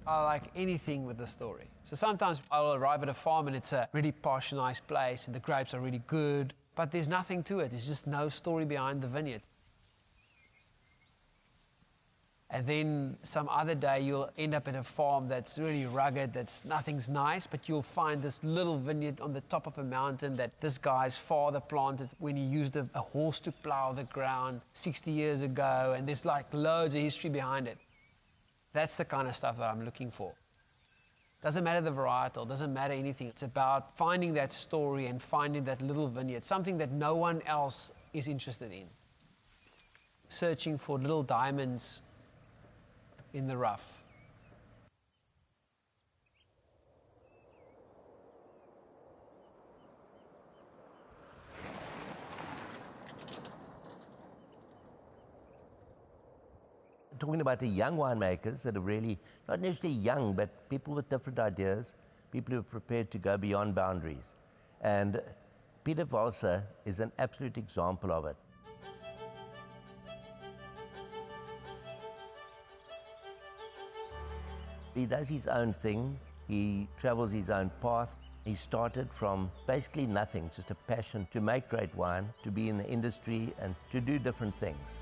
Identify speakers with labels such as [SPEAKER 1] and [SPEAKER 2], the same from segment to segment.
[SPEAKER 1] I like anything with a story. So sometimes I'll arrive at a farm and it's a really posh, nice place and the grapes are really good, but there's nothing to it. There's just no story behind the vineyard. And then some other day you'll end up at a farm that's really rugged, nothing's nice, but you'll find this little vineyard on the top of a mountain that this guy's father planted when he used a horse to plow the ground 60 years ago, and there's like loads of history behind it. That's the kind of stuff that I'm looking for. Doesn't matter the varietal, doesn't matter anything. It's about finding that story and finding that little vineyard, something that no one else is interested in. Searching for little diamonds in the rough.
[SPEAKER 2] Talking about the young winemakers that are really, not necessarily young, but people with different ideas, people who are prepared to go beyond boundaries. And Peter Walser is an absolute example of it. He does his own thing, he travels his own path. He started from basically nothing, just a passion to make great wine, to be in the industry and to do different things.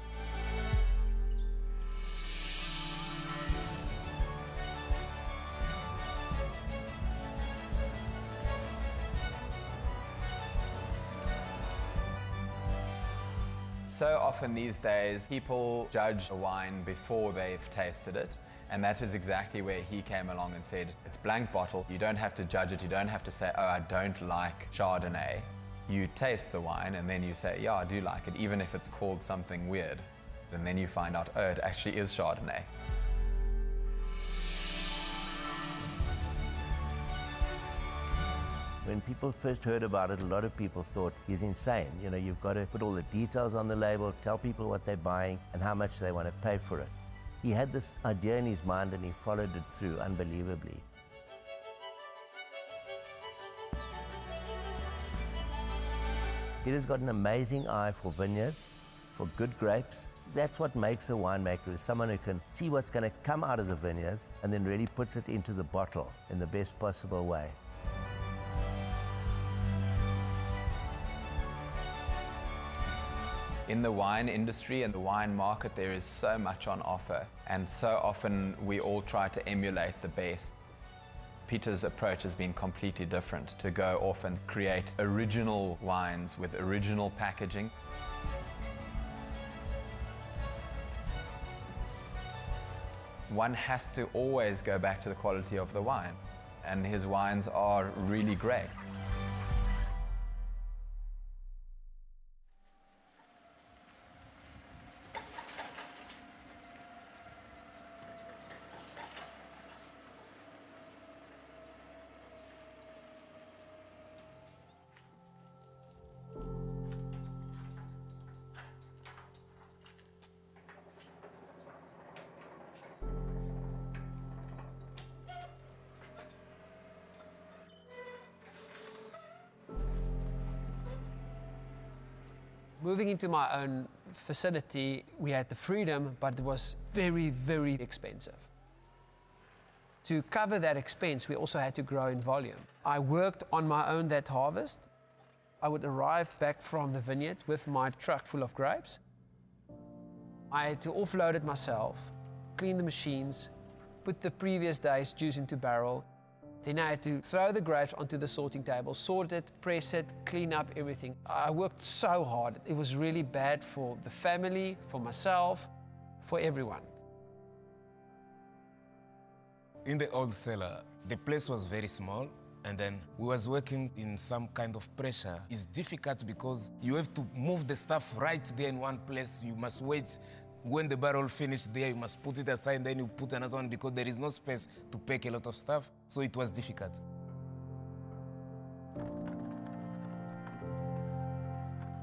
[SPEAKER 3] So often these days, people judge a wine before they've tasted it, and that is exactly where he came along and said, it's blank bottle, you don't have to judge it, you don't have to say, oh, I don't like Chardonnay. You taste the wine and then you say, yeah, I do like it, even if it's called something weird. And then you find out, oh, it actually is Chardonnay.
[SPEAKER 2] When people first heard about it, a lot of people thought he's insane. You know, you've got to put all the details on the label, tell people what they're buying and how much they want to pay for it. He had this idea in his mind and he followed it through unbelievably. Peter's got an amazing eye for vineyards, for good grapes. That's what makes a winemaker, is someone who can see what's going to come out of the vineyards and then really puts it into the bottle in the best possible way.
[SPEAKER 3] In the wine industry and the wine market, there is so much on offer, and so often we all try to emulate the best. Peter's approach has been completely different, to go off and create original wines with original packaging. One has to always go back to the quality of the wine, and his wines are really great.
[SPEAKER 1] Moving into my own facility, we had the freedom, but it was very, very expensive. To cover that expense, we also had to grow in volume. I worked on my own that harvest. I would arrive back from the vineyard with my truck full of grapes. I had to offload it myself, clean the machines, put the previous day's juice into barrel. Then I had to throw the grapes onto the sorting table, sort it, press it, clean up everything. I worked so hard. It was really bad for the family, for myself, for everyone.
[SPEAKER 4] In the old cellar, the place was very small, and then we was working in some kind of pressure. It's difficult because you have to move the stuff right there in one place. You must wait. When the barrel finished there, you must put it aside, then you put another one because there is no space to pack a lot of stuff. So it was difficult.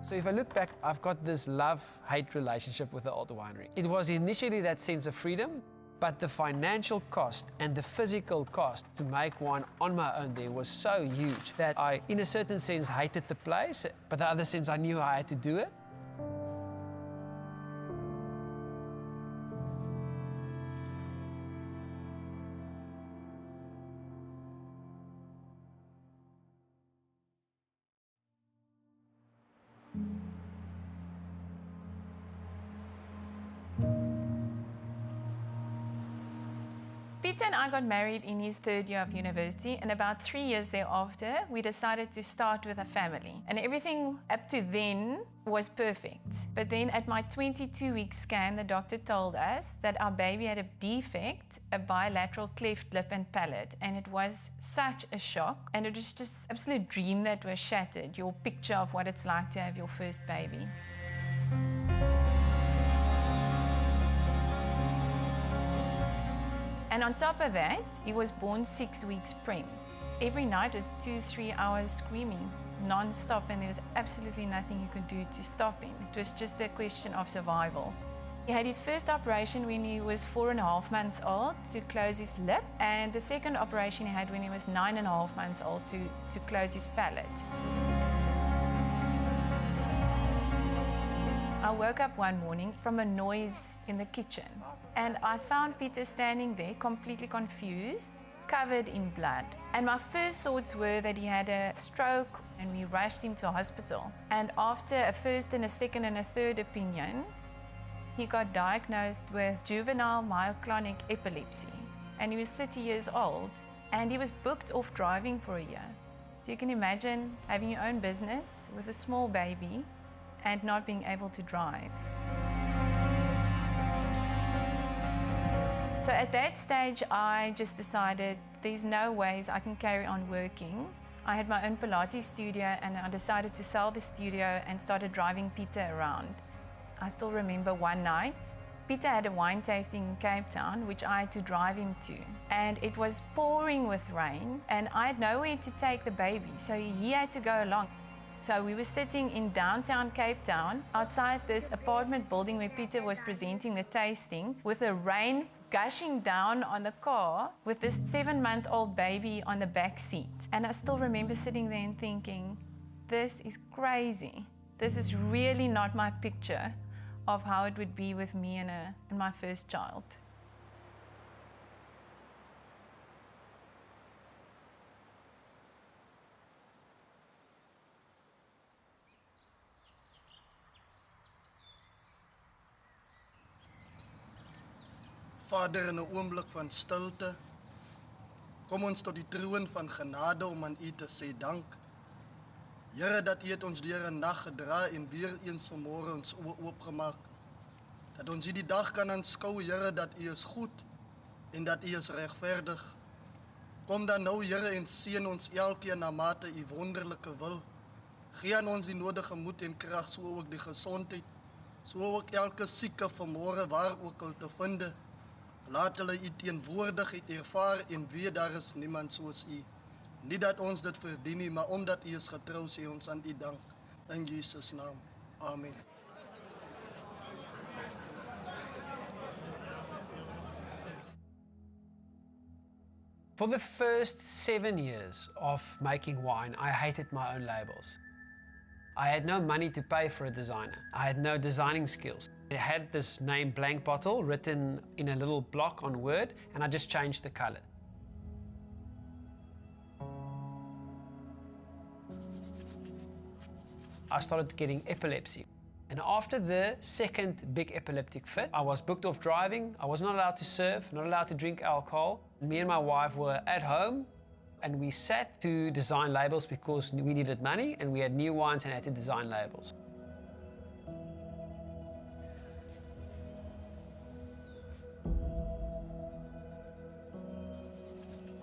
[SPEAKER 1] So if I look back, I've got this love-hate relationship with the old winery. It was initially that sense of freedom, but the financial cost and the physical cost to make wine on my own there was so huge that I, in a certain sense, hated the place, but the other sense, I knew I had to do it.
[SPEAKER 5] Peter and I got married in his third year of university, and about 3 years thereafter, we decided to start with a family. And everything up to then was perfect. But then at my 22-week scan, the doctor told us that our baby had a defect, a bilateral cleft lip and palate. And it was such a shock. And it was just an absolute dream that was shattered, your picture of what it's like to have your first baby. And on top of that, he was born 6 weeks prem. Every night was 2-3 hours screaming, non-stop, and there was absolutely nothing you could do to stop him. It was just a question of survival. He had his first operation when he was 4.5 months old to close his lip, and the second operation he had when he was 9.5 months old to close his palate. I woke up one morning from a noise in the kitchen, and I found Peter standing there completely confused, covered in blood. And my first thoughts were that he had a stroke, and we rushed him to hospital. And after a first and a second and a third opinion, he got diagnosed with juvenile myoclonic epilepsy. And he was 30 years old, and he was booked off driving for a year. So you can imagine having your own business with a small baby and not being able to drive. So at that stage, I just decided there's no ways I can carry on working. I had my own Pilates studio, and I decided to sell the studio and started driving Peter around. I still remember one night, Peter had a wine tasting in Cape Town, which I had to drive him to. And it was pouring with rain, and I had nowhere to take the baby, so he had to go along. So we were sitting in downtown Cape Town, outside this apartment building where Peter was presenting the tasting, with the rain gushing down on the car, with this 7-month-old baby on the back seat. And I still remember sitting there and thinking, this is crazy. This is really not my picture of how it would be with me and my first child.
[SPEAKER 6] Vader, in 'n oomblik van stilte, kom ons tot die troon van genade om aan U te sê dank. Here, dat U het ons deur 'n nag gedra en weer eens vanmôre ons oë oopgemaak. Dat ons hierdie dag kan aanskou, Here, dat U is goed en dat U is regverdig. Kom dan nou, Here, en seën ons elkeen na mate U wonderlike wil. Gee aan ons die nodige moed en krag, so ook die gesondheid, so ook elke sieke vanmôre waar ook al te vind. Laat hulle U teenwoordigheid ervaar en weet daar is niemand soos U. Nie dat ons dit verdien nie, maar omdat U is getrou, sê ons aan U dank. In Jesus naam. Amen.
[SPEAKER 1] For the first 7 years of making wine, I hated my own labels. I had no money to pay for a designer. I had no designing skills. It had this name Blank Bottle written in a little block on Word, and I just changed the color. I started getting epilepsy. And after the second big epileptic fit, I was booked off driving. I was not allowed to surf, not allowed to drink alcohol. Me and my wife were at home, and we sat to design labels because we needed money, and we had new wines and had to design labels.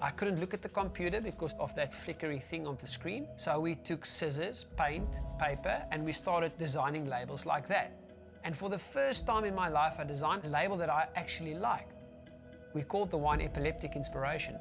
[SPEAKER 1] I couldn't look at the computer because of that flickery thing on the screen. So we took scissors, paint, paper, and we started designing labels like that. And for the first time in my life, I designed a label that I actually liked. We called the wine Epileptic Inspiration.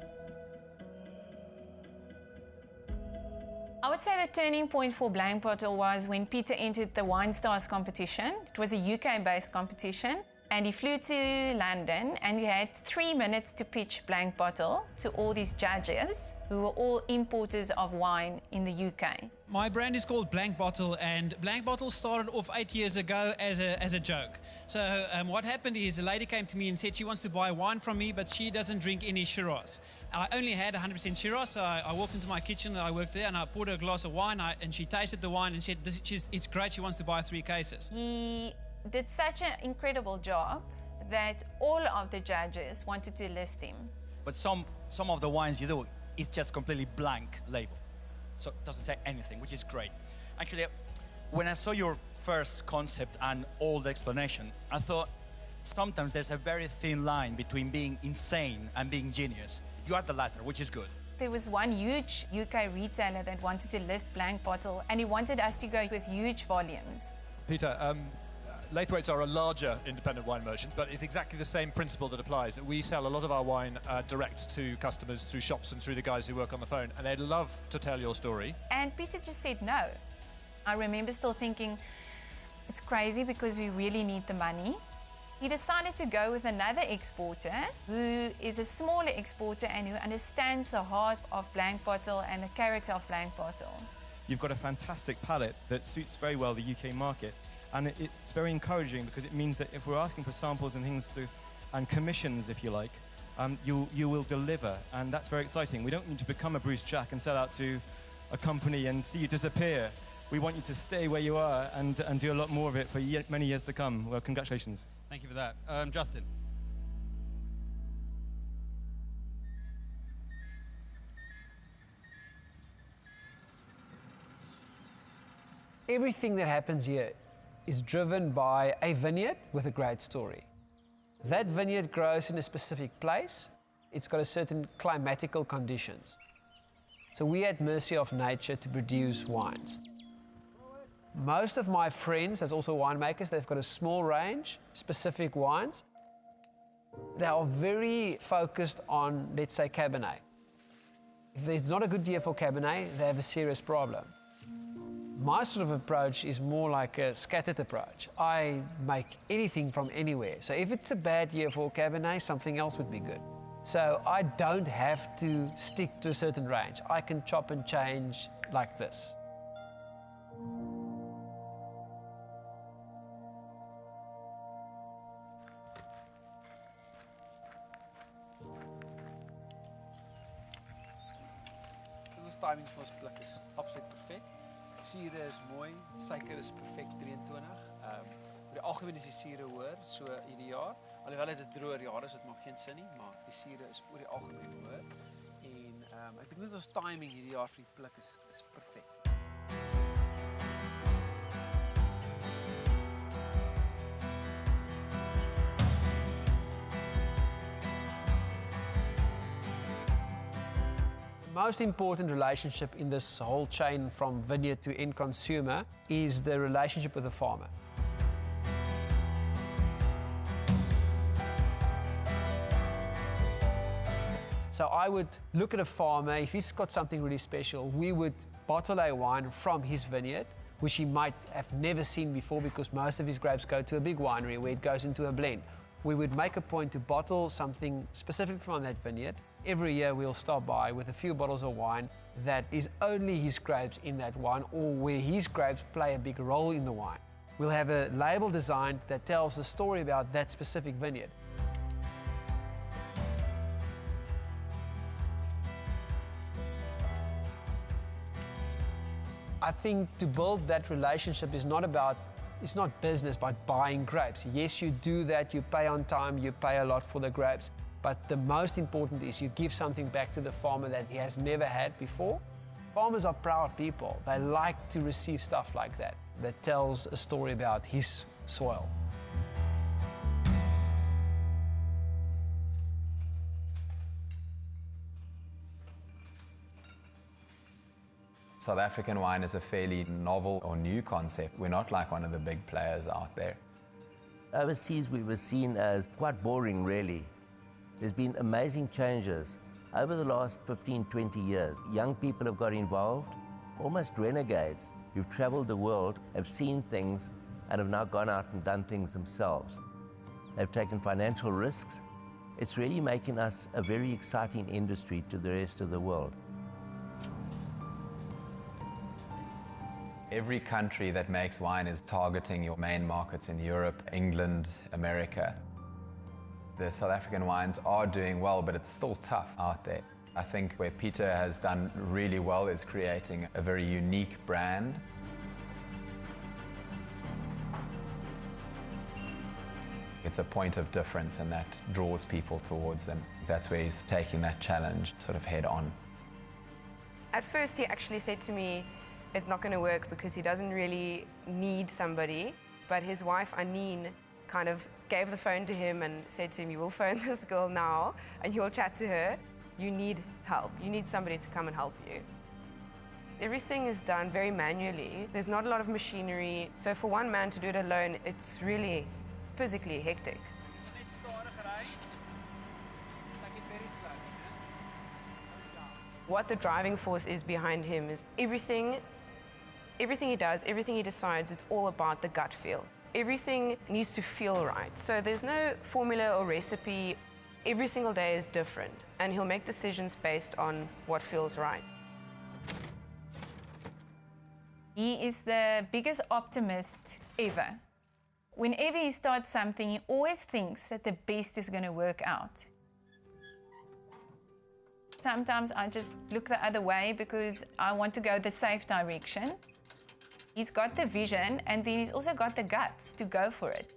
[SPEAKER 5] I would say the turning point for Blank Bottle was when Peter entered the Wine Stars competition. It was a UK-based competition, and he flew to London, and he had 3 minutes to pitch Blank Bottle to all these judges who were all importers of wine in the UK.
[SPEAKER 7] My brand is called Blank Bottle, and Blank Bottle started off 8 years ago as a joke. So what happened is a lady came to me and said she wants to buy wine from me, but she doesn't drink any Shiraz. I only had 100% Shiraz, so I walked into my kitchen, I worked there, and I poured her a glass of wine, and she tasted the wine and said, it's great, she wants to buy 3 cases.
[SPEAKER 5] He did such an incredible job that all of the judges wanted to list him.
[SPEAKER 8] But some of the wines you do, it's just completely blank label. So it doesn't say anything, which is great. Actually, when I saw your first concept and all the explanation, I thought sometimes there's a very thin line between being insane and being genius. You are the latter, which is good.
[SPEAKER 5] There was one huge UK retailer that wanted to list Blank Bottle, and he wanted us to go with huge volumes.
[SPEAKER 9] Peter, Laithwaites are a larger independent wine merchant, but it's exactly the same principle that applies. We sell a lot of our wine direct to customers through shops and through the guys who work on the phone, and they'd love to tell your story.
[SPEAKER 5] And Peter just said no. I remember still thinking, it's crazy because we really need the money. He decided to go with another exporter who is a smaller exporter and who understands the heart of Blank Bottle and the character of Blank Bottle.
[SPEAKER 10] You've got a fantastic palate that suits very well the UK market, and it's very encouraging because it means that if we're asking for samples and things and commissions, if you like, you will deliver, and that's very exciting. We don't need to become a Bruce Jack and sell out to a company and see you disappear. We want you to stay where you are and do a lot more of it for many years to come. Well, congratulations.
[SPEAKER 11] Thank you for that. Justin.
[SPEAKER 1] Everything that happens here is driven by a vineyard with a great story. That vineyard grows in a specific place. It's got a certain climatical conditions. So we're at mercy of nature to produce wines. Most of my friends, there's also winemakers, they've got a small range, specific wines. They are very focused on, let's say, Cabernet. If there's not a good year for Cabernet, they have a serious problem. My sort of approach is more like a scattered approach. I make anything from anywhere. So if it's a bad year for Cabernet, something else would be good. So I don't have to stick to a certain range. I can chop and change like this.
[SPEAKER 12] Timing vir ons blik is absoluut perfek. Sure is mooi, suiker is perfek 23. Oor die algemeen is die sure hoër so hierdie jaar. Alhoewel dit droër jaar is, dit maak geen sin nie, maar die sure is oor die algemeen hoër. En ek dink net ons timing hierdie jaar vir die blik is perfek.
[SPEAKER 1] The most important relationship in this whole chain from vineyard to end consumer is the relationship with the farmer. So I would look at a farmer, if he's got something really special, we would bottle a wine from his vineyard, which he might have never seen before because most of his grapes go to a big winery where it goes into a blend. We would make a point to bottle something specific from that vineyard. Every year we'll stop by with a few bottles of wine that is only his grapes in that wine or where his grapes play a big role in the wine. We'll have a label designed that tells a story about that specific vineyard. I think to build that relationship is not about, it's not business by buying grapes. Yes, you do that, you pay on time, you pay a lot for the grapes, but the most important is you give something back to the farmer that he has never had before. Farmers are proud people. They like to receive stuff like that, that tells a story about his soil.
[SPEAKER 3] South African wine is a fairly novel or new concept. We're not like one of the big players out there.
[SPEAKER 2] Overseas, we were seen as quite boring, really. There's been amazing changes. Over the last 15, 20 years, young people have got involved, almost renegades who've traveled the world, have seen things, and have now gone out and done things themselves. They've taken financial risks. It's really making us a very exciting industry to the rest of the world.
[SPEAKER 3] Every country that makes wine is targeting your main markets in Europe, England, America. The South African wines are doing well, but it's still tough out there. I think where Peter has done really well is creating a very unique brand. It's a point of difference and that draws people towards them. That's where he's taking that challenge sort of head on.
[SPEAKER 11] At first he actually said to me, it's not going to work because he doesn't really need somebody. But his wife, Anine, kind of gave the phone to him and said to him, you will phone this girl now and you'll chat to her. You need help. You need somebody to come and help you. Everything is done very manually. There's not a lot of machinery. So for one man to do it alone, it's really physically hectic. What the driving force is behind him is everything he does, everything he decides, it's all about the gut feel. Everything needs to feel right. So there's no formula or recipe. Every single day is different, and he'll make decisions based on what feels right.
[SPEAKER 5] He is the biggest optimist ever. Whenever he starts something, he always thinks that the best is going to work out. Sometimes I just look the other way because I want to go the safe direction. He's got the vision and then he's also got the guts to go for it.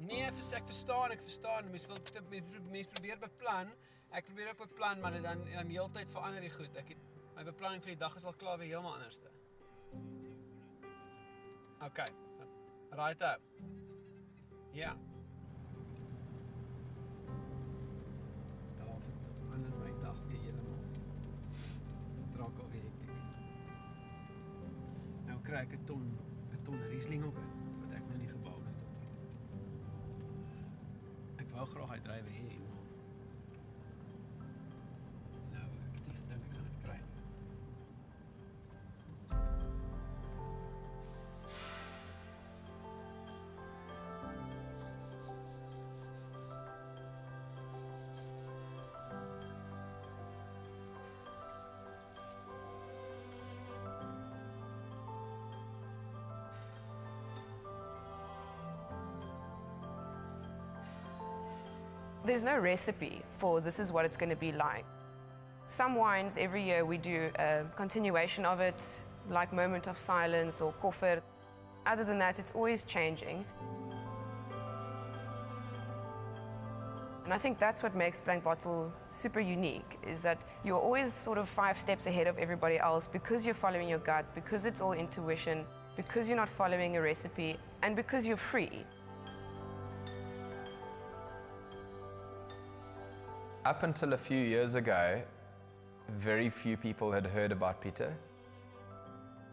[SPEAKER 12] Nee, ek verstaan. Mens probeer beplan. Ek probeer ook beplan, maar dan heeltyd verander die goed. My beplanning vir die dag is al klaar weer heeltemal anderste. Okay. Right up. Ja. My dag weer heeltemal. Draak al weer hektiek. Nou kry ek 'n ton Riesling ook wat ek nou nie gebou kan doen. Ek wou graag hy drywe hê. Nou ek dink ek gaan dit kry.
[SPEAKER 11] There's no recipe for this is what it's going to be like. Some wines, every year we do a continuation of it, like Moment of Silence or Koffer. Other than that, it's always changing. And I think that's what makes Blank Bottle super unique, is that you're always sort of 5 steps ahead of everybody else because you're following your gut, because it's all intuition, because you're not following a recipe, and because you're free.
[SPEAKER 3] Up until a few years ago, very few people had heard about Peter.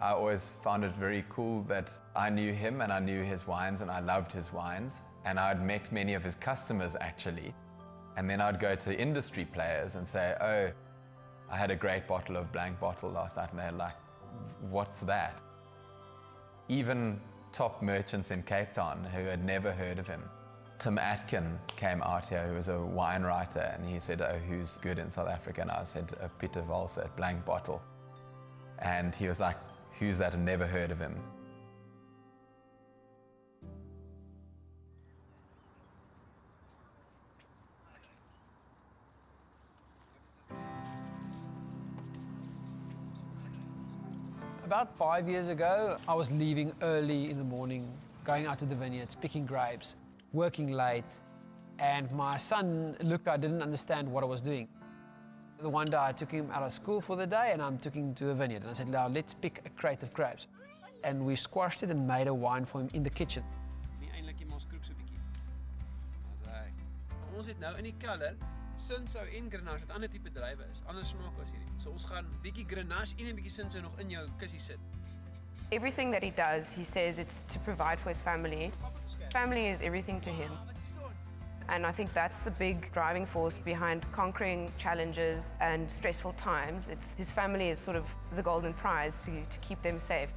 [SPEAKER 3] I always found it very cool that I knew him and I knew his wines and I loved his wines. And I'd met many of his customers actually. And then I'd go to industry players and say, oh, I had a great bottle of Blank Bottle last night. And they're like, what's that? Even top merchants in Cape Town who had never heard of him. Tim Atkin came out here, who was a wine writer, and he said, oh, who's good in South Africa? And I said, Peter Valse at Blank Bottle. And he was like, who's that? I'd never heard of him.
[SPEAKER 1] About 5 years ago, I was leaving early in the morning, going out to the vineyards, picking grapes, working late, and my son, Luca, didn't understand what I was doing. The one day I took him out of school for the day and I took him to a vineyard and I said, now let's pick a crate of grapes. And we squashed it and made a wine for him in the kitchen.
[SPEAKER 12] Ons het nou in die kelder Sinsou en Grenache wat ander tipe druiwe is, anders smaak as hierdie. So ons gaan bietjie Grenache en 'n bietjie Sinsou nog in jou kussie sit.
[SPEAKER 11] Everything that he does, he says it's to provide for his family. Family is everything to him. And I think that's the big driving force behind conquering challenges and stressful times. It's his family is sort of the golden prize to keep them safe.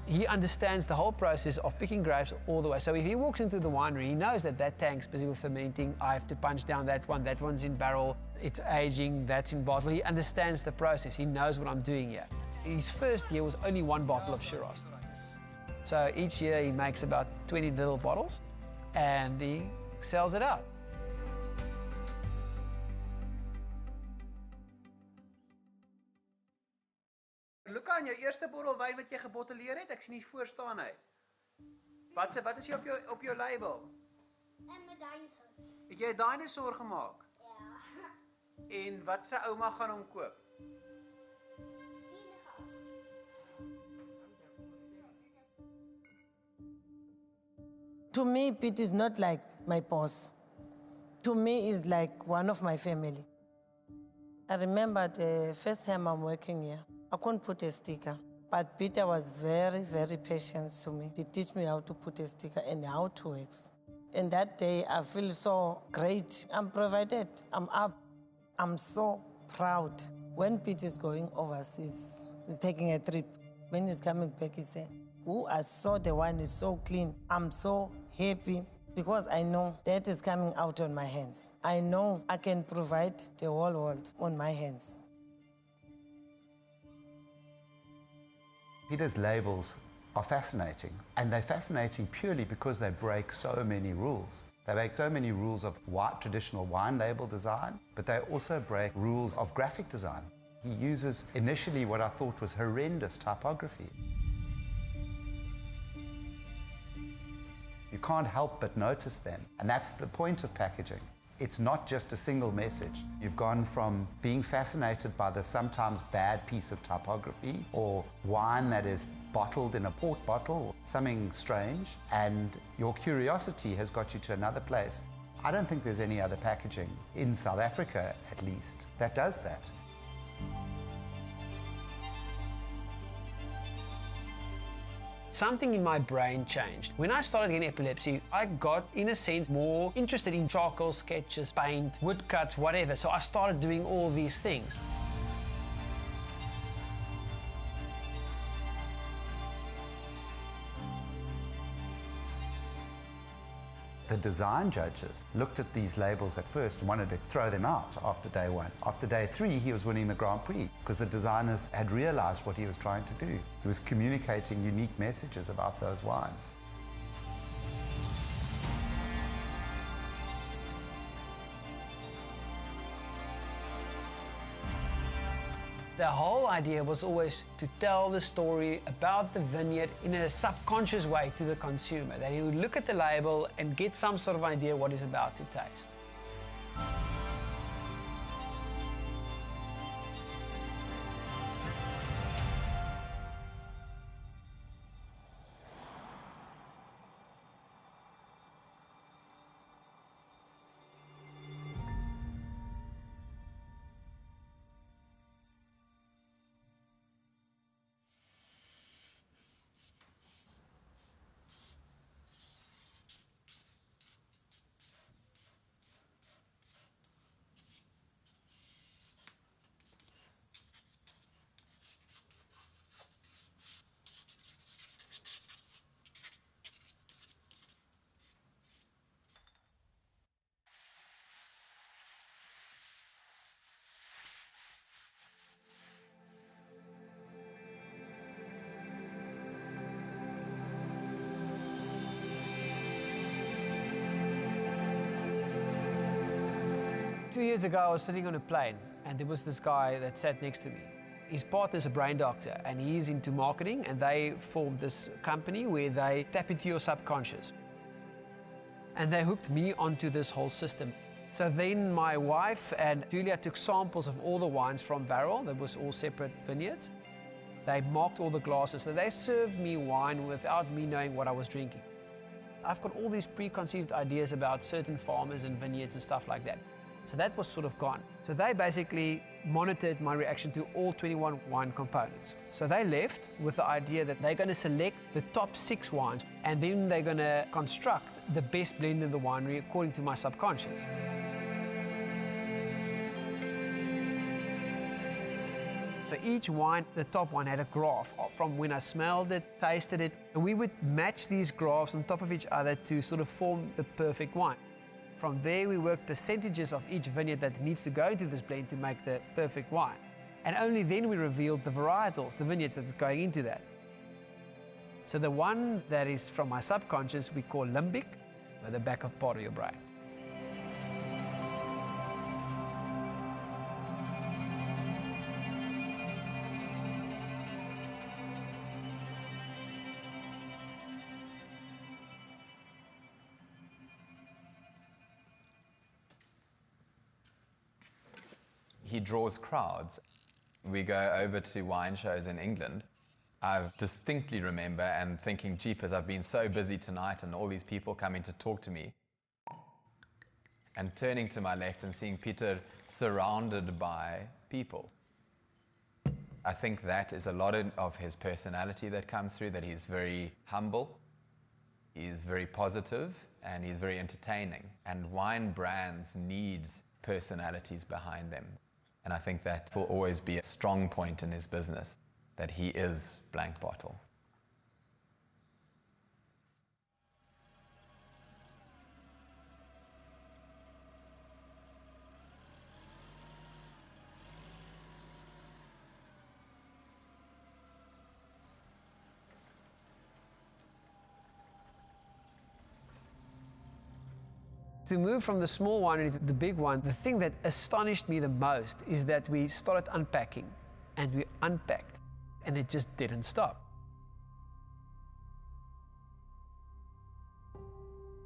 [SPEAKER 1] He understands the whole process of picking grapes all the way. So if he walks into the winery, he knows that that tank's busy with fermenting. I have to punch down that one's in barrel, it's aging, that's in bottle. He understands the process. He knows what I'm doing here. His first year was only 1 bottle of Shiraz. So each year he makes about 20 little bottles and he sells it out.
[SPEAKER 12] Luca, aan jou eerste bottel wyn wat jy gebotteleer het, ek sien nie voor staan hy.
[SPEAKER 1] Wat is hier op jou label?
[SPEAKER 13] Met dinosaur.
[SPEAKER 1] Het jy 'n dinosaur gemaak?
[SPEAKER 13] Ja.
[SPEAKER 1] En wat se ouma gaan hom koop?
[SPEAKER 14] To me, Pete is not like my boss. To me, he's like one of my family. I remember the first time I'm working here, I couldn't put a sticker. But Peter was very, very patient to me. He taught me how to put a sticker and how to work. And that day, I feel so great. I'm provided. I'm up. I'm so proud. When Peter is going overseas, he's taking a trip. When he's coming back, he said, "Oh, I saw the wine is so clean. I'm so happy because I know that is coming out on my hands. I know I can provide the whole world on my hands."
[SPEAKER 15] Peter's labels are fascinating, and they're fascinating purely because they break so many rules. They break so many rules of traditional wine label design, but they also break rules of graphic design. He uses initially what I thought was horrendous typography. You can't help but notice them, and that's the point of packaging. It's not just a single message. You've gone from being fascinated by the sometimes bad piece of typography or wine that is bottled in a port bottle or something strange, and your curiosity has got you to another place. I don't think there's any other packaging, in South Africa at least, that does that.
[SPEAKER 1] Something in my brain changed. When I started getting epilepsy, I got, in a sense, more interested in charcoal sketches, paint, woodcuts, whatever. So I started doing all these things.
[SPEAKER 15] The design judges looked at these labels at first and wanted to throw them out after day one. After day 3, he was winning the Grand Prix because the designers had realized what he was trying to do. He was communicating unique messages about those wines.
[SPEAKER 1] The whole idea was always to tell the story about the vineyard in a subconscious way to the consumer, that he would look at the label and get some sort of idea what he's about to taste. Two years ago, I was sitting on a plane, and there was this guy that sat next to me. His partner's a brain doctor, and he's into marketing, and they formed this company where they tap into your subconscious. And they hooked me onto this whole system. So then my wife and Julia took samples of all the wines from barrel. That was all separate vineyards. They marked all the glasses. So they served me wine without me knowing what I was drinking. I've got all these preconceived ideas about certain farmers and vineyards and stuff like that. So that was sort of gone. So they basically monitored my reaction to all 21 wine components. So they left with the idea that they're going to select the top 6 wines, and then they're going to construct the best blend in the winery according to my subconscious. So each wine, the top one, had a graph from when I smelled it, tasted it, and we would match these graphs on top of each other to sort of form the perfect wine. From there, we worked percentages of each vineyard that needs to go into this blend to make the perfect wine. And only then we revealed the varietals, the vineyards that's going into that. So the one that is from my subconscious, we call limbic, or the back of part of your brain.
[SPEAKER 3] He draws crowds. We go over to wine shows in England. I distinctly remember and thinking, jeepers, I've been so busy tonight and all these people coming to talk to me. And turning to my left and seeing Peter surrounded by people. I think that is a lot of his personality that comes through, that he's very humble, he's very positive, and he's very entertaining. And wine brands need personalities behind them. And I think that will always be a strong point in his business, that he is Blank Bottle.
[SPEAKER 1] To move from the small winery to the big one, the thing that astonished me the most is that we started unpacking, and we unpacked, and it just didn't stop.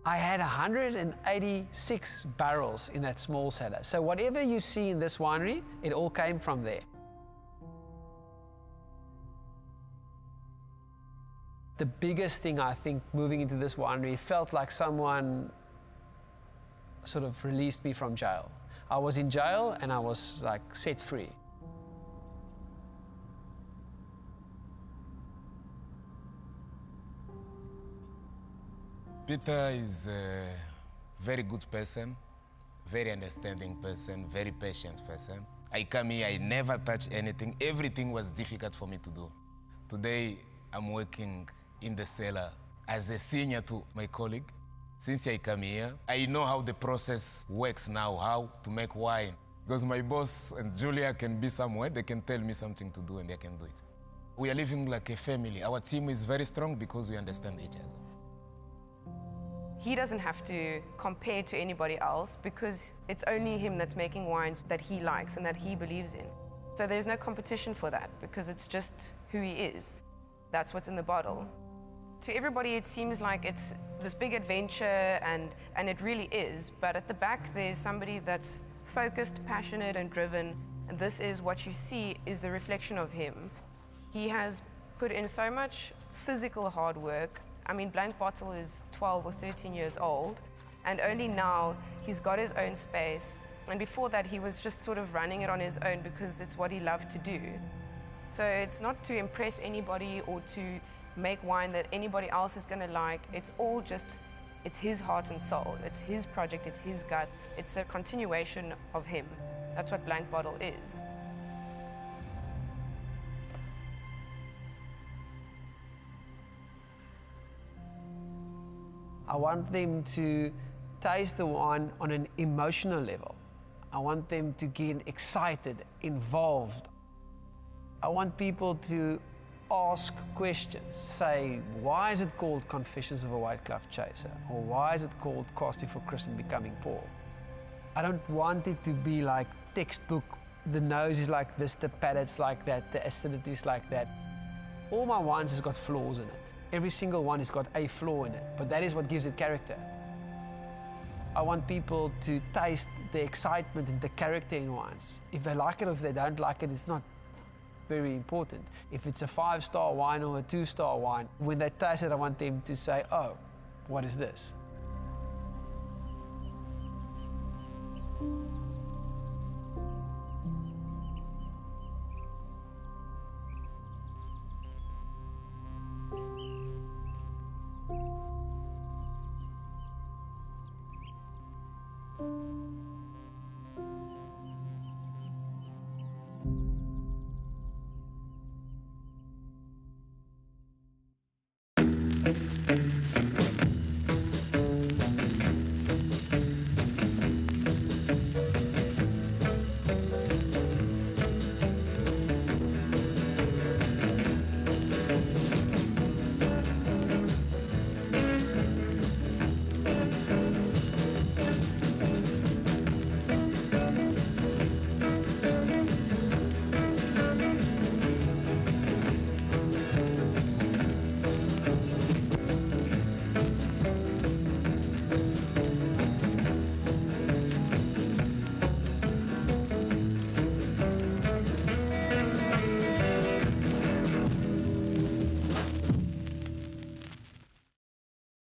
[SPEAKER 1] I had 186 barrels in that small cellar. So whatever you see in this winery, it all came from there. The biggest thing, I think, moving into this winery, felt like someone sort of released me from jail. I was in jail and I was like set free.
[SPEAKER 4] Peter is a very good person, very understanding person, very patient person. I come here, I never touch anything. Everything was difficult for me to do. Today, I'm working in the cellar as a senior to my colleague. Since I come here, I know how the process works now, how to make wine. Because my boss and Julia can be somewhere, they can tell me something to do and they can do it. We are living like a family. Our team is very strong because we understand each other.
[SPEAKER 11] He doesn't have to compare to anybody else because it's only him that's making wines that he likes and that he believes in. So there's no competition for that because it's just who he is. That's what's in the bottle. To everybody, it seems like it's this big adventure, and it really is. But at the back, there's somebody that's focused, passionate, and driven. And this is what you see is a reflection of him. He has put in so much physical hard work. I mean, Blank Bottle is 12 or 13 years old, and only now he's got his own space. And before that, he was just sort of running it on his own because it's what he loved to do. So it's not to impress anybody or to make wine that anybody else is going to like. It's all just, it's his heart and soul. It's his project, it's his gut. It's a continuation of him. That's what Blank Bottle is.
[SPEAKER 1] I want them to taste the wine on an emotional level. I want them to get excited, involved. I want people to ask questions, say, why is it called Confessions of a White Glove Chaser? Or why is it called Casting for Chris and Becoming Paul? I don't want it to be like textbook, the nose is like this, the palate's like that, the acidity is like that. All my wines has got flaws in it. Every single one has got a flaw in it, but that is what gives it character. I want people to taste the excitement and the character in wines. If they like it or if they don't like it, it's not very important. If it's a 5-star wine or a 2-star wine, when they taste it, I want them to say, oh, what is this?